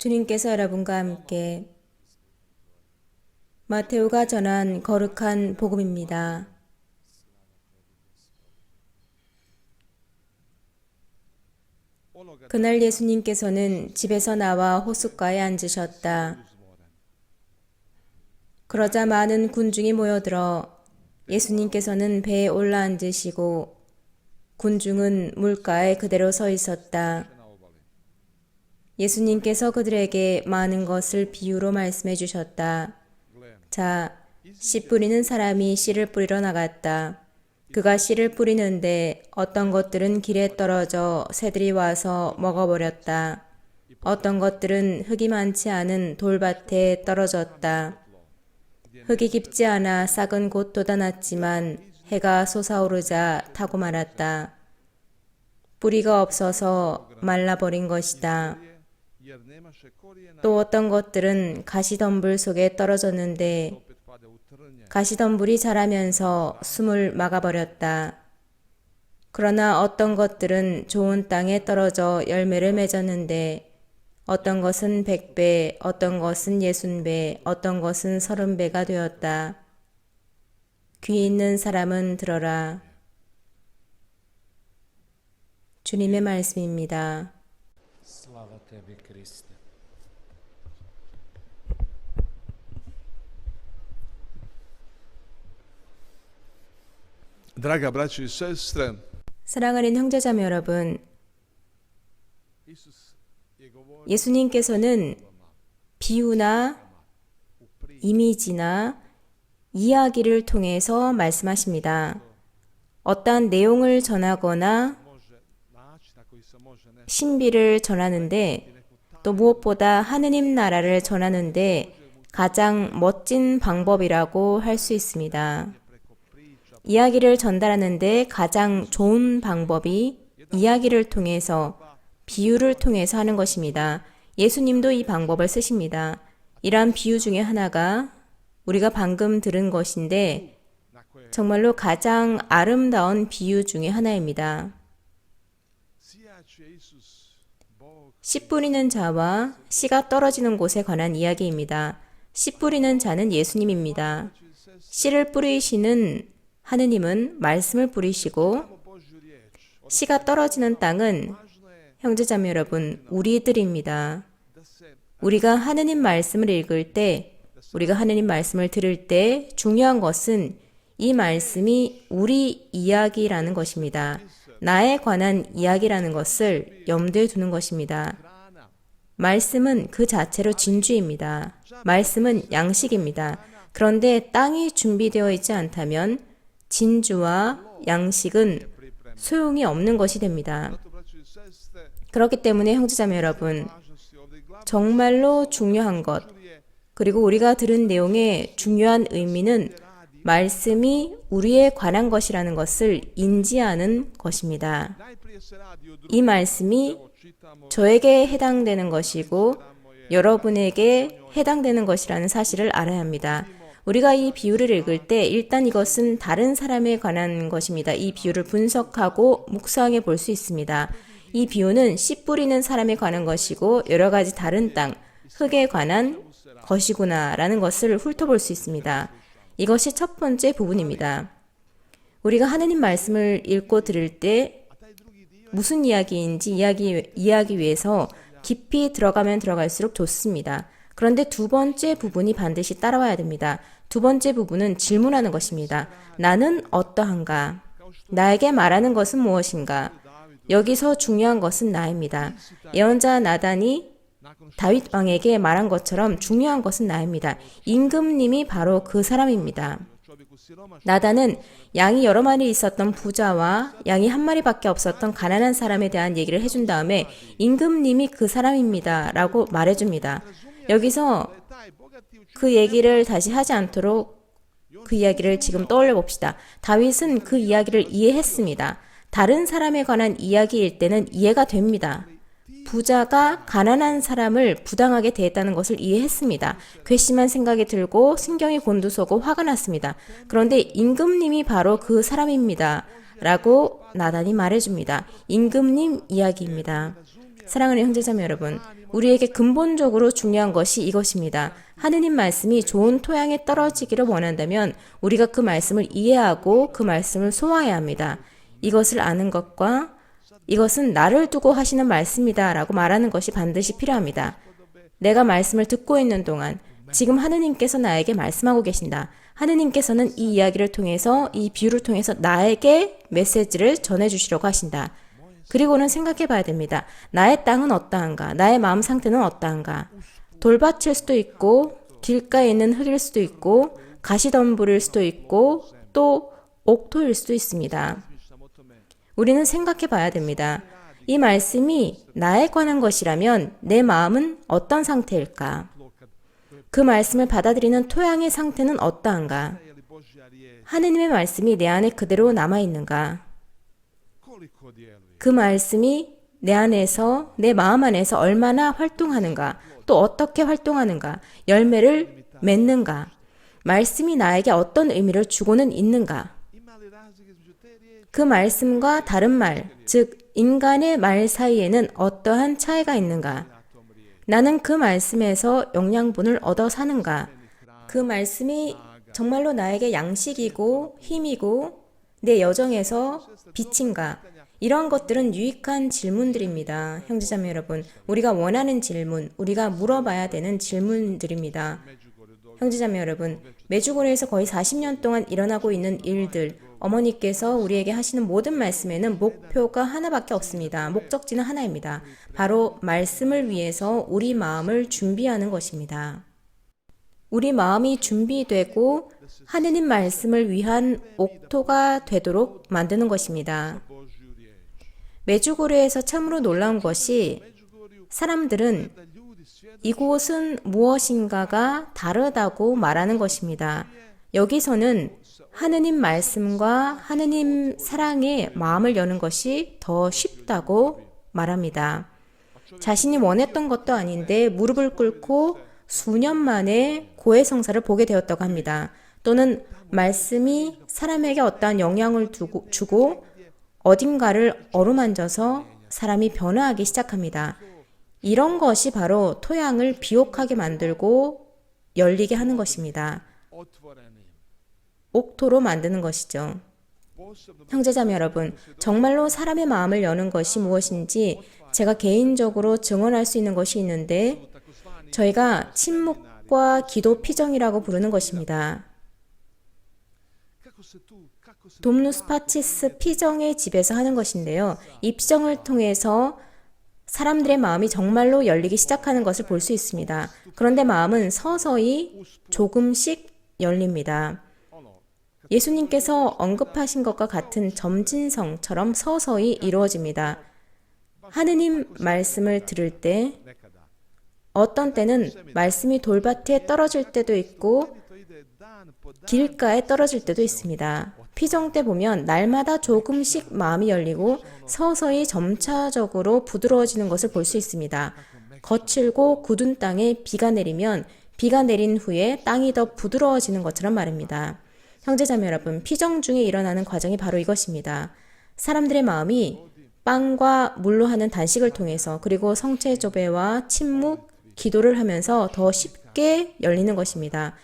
주님께서 여러분과 함께 마테오가 전한 거룩한 복음입니다. 그날 예수님께서는 집에서 나와 호숫가에 앉으셨다. 그러자 많은 군중이 모여들어 예수님께서는 배에 올라앉으시고 군중은 물가에 그대로 서 있었다. 예수님께서 그들에게 많은 것을 비유로 말씀해 주셨다. 자, 씨 뿌리는 사람이 씨를 뿌리러 나갔다. 그가 씨를 뿌리는데 어떤 것들은 길에 떨어져 새들이 와서 먹어버렸다. 어떤 것들은 흙이 많지 않은 돌밭에 떨어졌다. 흙이 깊지 않아 싹은 곧 돋아났지만 해가 솟아오르자 타고 말았다. 뿌리가 없어서 말라버린 것이다. 또 어떤 것들은 가시덤불 속에 떨어졌는데 가시덤불이 자라면서 숨을 막아버렸다. 그러나 어떤 것들은 좋은 땅에 떨어져 열매를 맺었는데 어떤 것은 100배, 어떤 것은 60배, 어떤 것은 30배가 되었다. 귀 있는 사람은 들어라. 주님의 말씀입니다. Slava tebi, Kriste. Draga braćo i sestre, 사랑하는 형제자매 여러분, Isus je govorio 예수님께서는 비유나 이미지나 이야기를 통해서 말씀하십니다. 어떠한 내용을 전하거나 može način na koji se može nešto 신비를 전하는데 또 무엇보다 하느님 나라를 전하는데 가장 멋진 방법이라고 할 수 있습니다. 이야기를 전달하는데 가장 좋은 방법이 이야기를 통해서 비유를 통해서 하는 것입니다. 예수님도 이 방법을 쓰십니다. 이러한 비유 중에 하나가 우리가 방금 들은 것인데 정말로 가장 아름다운 비유 중에 하나입니다. sijaće Isus, Bog, 씨 뿌리는 자와 씨가 떨어지는 곳에 관한 이야기입니다. 씨 뿌리는 자는 예수님입니다. 씨를 뿌리시는 하느님은 말씀을 뿌리시고 Božju riječ. 씨가 떨어지는 땅은 Važno je 형제자매 여러분, 우리들입니다. da se 우리가 하느님 말씀을 읽을 때, 우리가 하느님 말씀을 들을 때 중요한 것은 이 말씀이 우리 이야기라는 것입니다. 나에 관한 이야기라는 것을 염두에 두는 것입니다. hrana, 말씀은 그 자체로 진주입니다. 말씀은 양식입니다. 그런데 땅이 준비되어 있지 않다면 진주와 양식은 소용이 없는 것이 됩니다. zato braćo i sestre, 그렇기 때문에 형제자매 여러분, važnosti ovdje glavno 정말로 중요한 것, 그리고 우리가 들은 내용의 중요한 의미는 말씀이 우리에 관한 것이라는 것을 인지하는 것입니다. najprije se radi o 이 말씀이 čitamo 저에게 해당되는 것이고 여러분에게 해당되는 것이라는 사실을 알아야 합니다. 우리가 이 비유를 읽을 때 일단 이것은 다른 사람에 관한 것입니다. 이 비유를 분석하고 묵상해 볼 수 있습니다. 이 비유는 씨 뿌리는 사람에 관한 것이고 여러 가지 다른 땅, 흙에 관한 것이구나라는 것을 훑어볼 수 있습니다. 이것이 첫 번째 부분입니다. 우리가 하느님 말씀을 읽고 들을 때 무슨 이야기인지 이해하기 위해서 깊이 들어가면 들어갈수록 좋습니다. 그런데 두 번째 부분이 반드시 따라와야 됩니다. 두 번째 부분은 질문하는 것입니다. 나는 어떠한가? 나에게 말하는 것은 무엇인가? 여기서 중요한 것은 나입니다. 예언자 나단이 다윗 왕에게 말한 것처럼 중요한 것은 나입니다. 임금님이 바로 그 사람입니다. čovjeku siromašnom, 나단은 양이 여러 마리 있었던 부자와 양이 한 마리밖에 없었던 가난한 사람에 대한 얘기를 해준 다음에 임금님이 그 사람입니다 라고 말해줍니다. 여기서 taj bogati učinio 그 얘기를 다시 하지 않도록 그 이야기를 지금 떠올려 봅시다. 다윗은 그 이야기를 이해했습니다. 다른 사람에 관한 이야기일 때는 이해가 됩니다. 부자가 가난한 사람을 부당하게 대했다는 것을 이해했습니다. 괘씸한 생각이 들고 신경이 곤두서고 화가 났습니다. 그런데 임금님이 바로 그 사람입니다. 라고 나단이 말해줍니다. 임금님 이야기입니다. 사랑하는 형제자매 여러분, 우리에게 근본적으로 중요한 것이 이것입니다. 하느님 말씀이 좋은 토양에 떨어지기를 원한다면 우리가 그 말씀을 이해하고 그 말씀을 소화해야 합니다. 이것을 아는 것과 이것은 나를 두고 하시는 말씀이다 라고 말하는 것이 반드시 필요합니다. 내가 말씀을 듣고 있는 동안 지금 하느님께서 나에게 말씀하고 계신다. 하느님께서는 이 이야기를 통해서, 이 비유를 통해서 나에게 메시지를 전해주시려고 하신다. 그리고는 생각해 봐야 됩니다. 나의 땅은 어떠한가? 나의 마음 상태는 어떠한가? 돌밭일 수도 있고, 길가에 있는 흙일 수도 있고, 가시덤불일 수도 있고, 또 옥토일 수도 있습니다. 우리는 생각해 봐야 됩니다. 이 말씀이 나에 관한 것이라면 내 마음은 어떤 상태일까? 그 말씀을 받아들이는 토양의 상태는 어떠한가? 하느님의 말씀이 내 안에 그대로 남아있는가? 그 말씀이 내 안에서, 내 마음 안에서 얼마나 활동하는가? 또 어떻게 활동하는가? 열매를 맺는가? 말씀이 나에게 어떤 의미를 주고는 있는가? 그 말씀과 다른 말, 즉 인간의 말 사이에는 어떠한 차이가 있는가? 나는 그 말씀에서 영양분을 얻어 사는가? 그 말씀이 정말로 나에게 양식이고 힘이고 내 여정에서 빛인가? 이런 것들은 유익한 질문들입니다. 형제자매 여러분, 우리가 원하는 질문, 우리가 물어봐야 되는 질문들입니다. 형제자매 여러분, 메주고리에서 거의 40년 동안 일어나고 있는 일들, 어머니께서 우리에게 하시는 모든 말씀에는 목표가 하나밖에 없습니다. 목적지는 하나입니다. 바로 말씀을 위해서 우리 마음을 준비하는 것입니다. 우리 마음이 준비되고 하느님 말씀을 위한 옥토가 되도록 만드는 것입니다. 메주고리에서 참으로 놀라운 것이 사람들은 이곳은 무엇인가가 다르다고 말하는 것입니다. 여기서는 하느님 말씀과 하느님 사랑에 마음을 여는 것이 더 쉽다고 말합니다. 자신이 원했던 것도 아닌데 무릎을 꿇고 수년 만에 고해성사를 보게 되었다고 합니다. 또는 말씀이 사람에게 어떠한 영향을 주고 어딘가를 어루만져서 사람이 변화하기 시작합니다. 이런 것이 바로 토양을 비옥하게 만들고 열리게 하는 것입니다. 옥토로 만드는 것이죠. 형제자매 여러분, 정말로 사람의 마음을 여는 것이 무엇인지 제가 개인적으로 증언할 수 있는 것이 있는데 저희가 침묵과 기도 피정이라고 부르는 것입니다. 돔누스 파치스 피정의 집에서 하는 것인데요. 이 피정을 통해서 사람들의 마음이 정말로 열리기 시작하는 것을 볼 수 있습니다. 그런데 마음은 서서히 조금씩 열립니다. 예수님께서 언급하신 것과 같은 점진성처럼 서서히 이루어집니다. 하느님 말씀을 들을 때 어떤 때는 말씀이 돌밭에 떨어질 때도 있고 길가에 떨어질 때도 있습니다. 피정 때 보면 날마다 조금씩 마음이 열리고 서서히 점차적으로 부드러워지는 것을 볼 수 있습니다. 거칠고 굳은 땅에 비가 내리면 비가 내린 후에 땅이 더 부드러워지는 것처럼 말입니다. 형제자매 여러분, 피정 중에 일어나는 과정이 바로 이것입니다. 사람들의 마음이 빵과 물로 하는 단식을 통해서 그리고 성체 조배와 침묵, 기도를 하면서 더 쉽게 열리는 것입니다.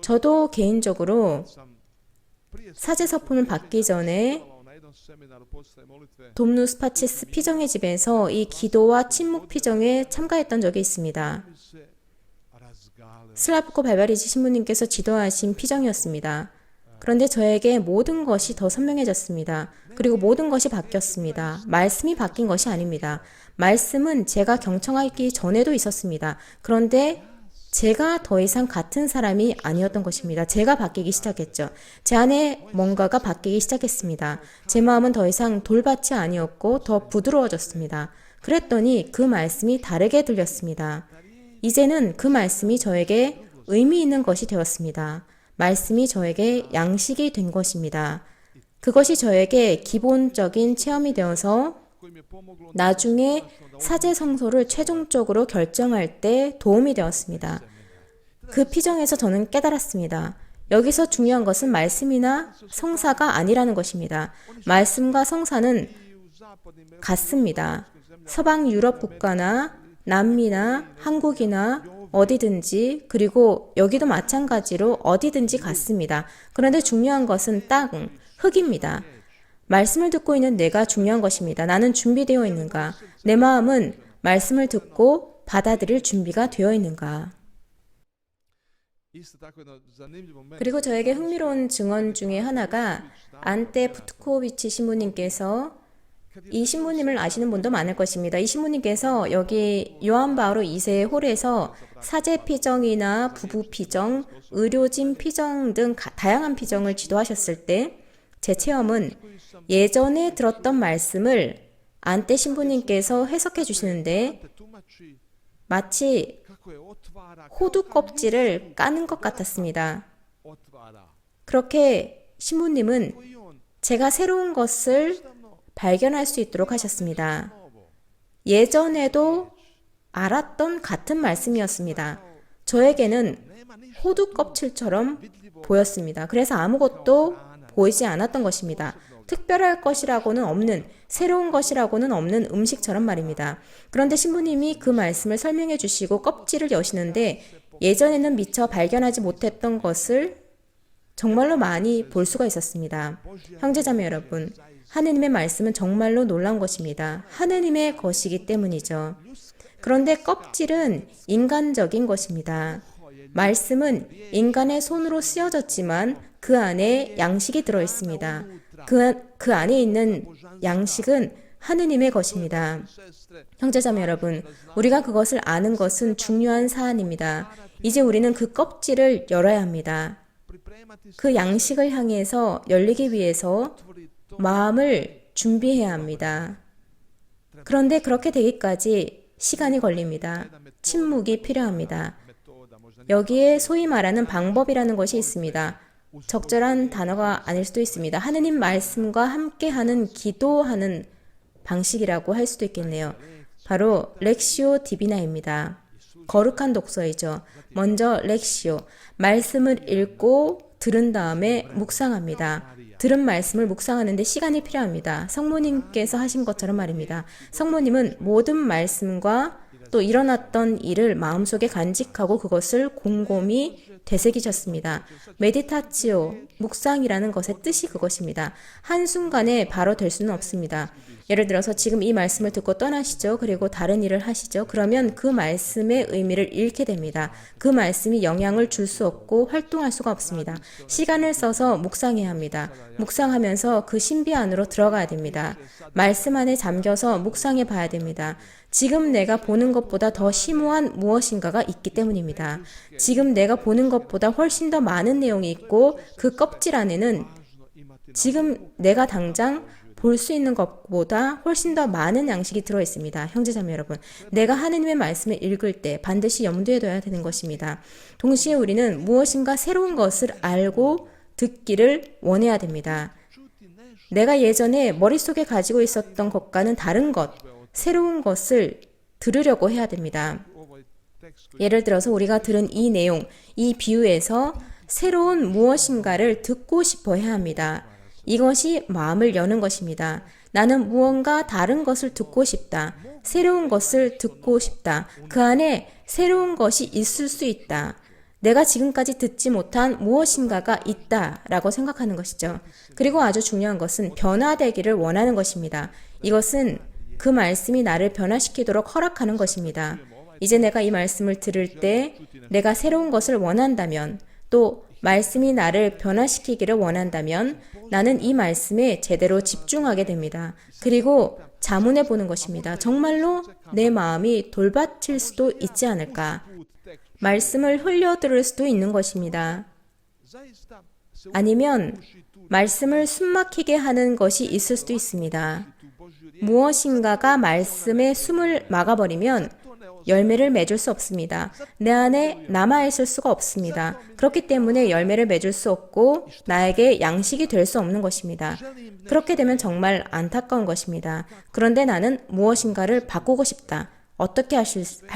저도 개인적으로 사제서품을 받기 전에 돔누스 파치스 피정의 집에서 이 기도와 침묵 피정에 참가했던 적이 있습니다. 슬라브코 발바리지 신부님께서 지도하신 피정이었습니다. 그런데 저에게 모든 것이 더 선명해졌습니다. 그리고 모든 것이 바뀌었습니다. 말씀이 바뀐 것이 아닙니다. 말씀은 제가 경청하기 전에도 있었습니다. 그런데 제가 더 이상 같은 사람이 아니었던 것입니다. 제가 바뀌기 시작했죠. 제 안에 뭔가가 바뀌기 시작했습니다. 제 마음은 더 이상 돌밭이 아니었고 더 부드러워졌습니다. 그랬더니 그 말씀이 다르게 들렸습니다. 이제는 그 말씀이 저에게 의미 있는 것이 되었습니다. 말씀이 저에게 양식이 된 것입니다. 그것이 저에게 기본적인 체험이 되어서 나중에 사제 성소를 최종적으로 결정할 때 도움이 되었습니다. 그 피정에서 저는 깨달았습니다. 여기서 중요한 것은 말씀이나 성사가 아니라는 것입니다. 말씀과 성사는 같습니다. 서방 유럽 국가나 남미나 한국이나 어디든지, 그리고 여기도 마찬가지로 어디든지 같습니다. 그런데 중요한 것은 땅, 흙입니다. 말씀을 듣고 있는 내가 중요한 것입니다. 나는 준비되어 있는가? 내 마음은 말씀을 듣고 받아들일 준비가 되어 있는가? 그리고 저에게 흥미로운 증언 중에 하나가 안테 부트코비치 신부님께서, 이 신부님을 아시는 분도 많을 것입니다. 이 신부님께서 여기 요한 바오로 2세 홀에서 사제 피정이나 부부 피정, 의료진 피정 등 다양한 피정을 지도하셨을 때 제 체험은 예전에 들었던 말씀을 안테 신부님께서 해석해 주시는데 마치 호두 껍질을 까는 것 같았습니다. 그렇게 신부님은 제가 새로운 것을 발견할 수 있도록 하셨습니다. 예전에도 알았던 같은 말씀이었습니다. 저에게는 호두 껍질처럼 보였습니다. 그래서 아무것도 보이지 않았던 것입니다. 특별할 것이라고는 없는, 새로운 것이라고는 없는 음식처럼 말입니다. 그런데 신부님이 그 말씀을 설명해 주시고 껍질을 여시는데 예전에는 미처 발견하지 못했던 것을 정말로 많이 볼 수가 있었습니다. 형제자매 여러분, 하느님의 말씀은 정말로 놀라운 것입니다. 하느님의 것이기 때문이죠. 그런데 껍질은 인간적인 것입니다. 말씀은 인간의 손으로 쓰여졌지만 그 안에 양식이 들어있습니다. 그 안에 있는 양식은 하느님의 것입니다. 형제자매 여러분, 우리가 그것을 아는 것은 중요한 사안입니다. 이제 우리는 그 껍질을 열어야 합니다. 그 양식을 향해서 열리기 위해서 마음을 준비해야 합니다. 그런데 그렇게 되기까지 시간이 걸립니다. 침묵이 필요합니다. 여기에 소위 말하는 방법이라는 것이 있습니다. 적절한 단어가 아닐 수도 있습니다. 하느님 말씀과 함께하는 기도하는 방식이라고 할 수도 있겠네요. 바로 렉시오 디비나입니다. 거룩한 독서이죠. 먼저 렉시오, 말씀을 읽고 들은 다음에 묵상합니다. 들은 말씀을 묵상하는데 시간이 필요합니다. 성모님께서 하신 것처럼 말입니다. 성모님은 모든 말씀과 또 일어났던 일을 마음속에 간직하고 그것을 곰곰이 되새기셨습니다. 메디타치오, 묵상이라는 것의 뜻이 그것입니다. 한순간에 바로 될 수는 없습니다. 예를 들어서 지금 이 말씀을 듣고 떠나시죠. 그리고 다른 일을 하시죠. 그러면 그 말씀의 의미를 잃게 됩니다. 그 말씀이 영향을 줄 수 없고 활동할 수가 없습니다. 시간을 써서 묵상해야 합니다. 묵상하면서 그 신비 안으로 들어가야 됩니다. 말씀 안에 잠겨서 묵상해 봐야 됩니다. 지금 내가 보는 것보다 더 심오한 무엇인가가 있기 때문입니다. 지금 내가 보는 것보다 훨씬 더 많은 내용이 있고 그 껍질 안에는 지금 내가 당장 볼 수 있는 것보다 훨씬 더 많은 양식이 들어있습니다. 형제자매 여러분, 내가 하느님의 말씀을 읽을 때 반드시 염두에 둬야 되는 것입니다. 동시에 우리는 무엇인가 새로운 것을 알고 듣기를 원해야 됩니다. 내가 예전에 머릿속에 가지고 있었던 것과는 다른 것, 새로운 것을 들으려고 해야 됩니다. 예를 들어서 우리가 들은 이 내용, 이 비유에서 새로운 무엇인가를 듣고 싶어 해야 합니다. 이것이 마음을 여는 것입니다. 나는 무언가 다른 것을 듣고 싶다. 새로운 것을 듣고 싶다. 그 안에 새로운 것이 있을 수 있다. 내가 지금까지 듣지 못한 무엇인가가 있다라고 생각하는 것이죠. 그리고 아주 중요한 것은 변화되기를 원하는 것입니다. 이것은 그 말씀이 나를 변화시키도록 허락하는 것입니다. 이제 내가 이 말씀을 들을 때 내가 새로운 것을 원한다면, 또 말씀이 나를 변화시키기를 원한다면 나는 이 말씀에 제대로 집중하게 됩니다. 그리고 자문해 보는 것입니다. 정말로 내 마음이 돌받칠 수도 있지 않을까? 말씀을 흘려들을 수도 있는 것입니다. 아니면 말씀을 숨막히게 하는 것이 있을 수도 있습니다. 무엇인가가 말씀에 숨을 막아버리면 열매를 맺을 수 없습니다. 내 안에 남아있을 수가 없습니다. 그렇기 때문에 열매를 맺을 수 없고 나에게 양식이 될 수 없는 것입니다. 그렇게 되면 정말 안타까운 것입니다. 그런데 나는 무엇인가를 바꾸고 싶다. 어떻게 할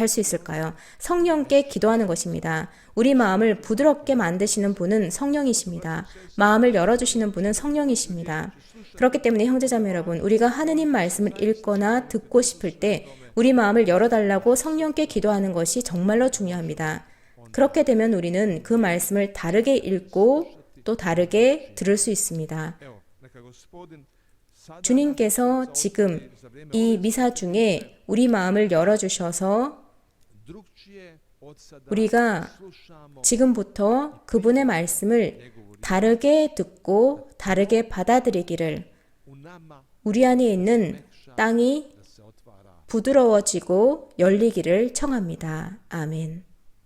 수 있을까요? 성령께 기도하는 것입니다. 우리 마음을 부드럽게 만드시는 분은 성령이십니다. 마음을 열어주시는 분은 성령이십니다. 그렇기 때문에 형제자매 여러분, 우리가 하느님 말씀을 읽거나 듣고 싶을 때 우리 마음을 열어달라고 성령께 기도하는 것이 정말로 중요합니다. 그렇게 되면 우리는 그 말씀을 다르게 읽고 또 다르게 들을 수 있습니다. Evo, neka Gospodin sada 주님께서 지금 이 미사 중에 우리 마음을 열어주셔서 drugčije od sada 우리가 slušamo 지금부터 그분의 말씀을 다르게 듣고 다르게 받아들이기를, u nama 우리 안에 있는 땅이 da se otvara. 부드러워지고 열리기를 청합니다. 아멘.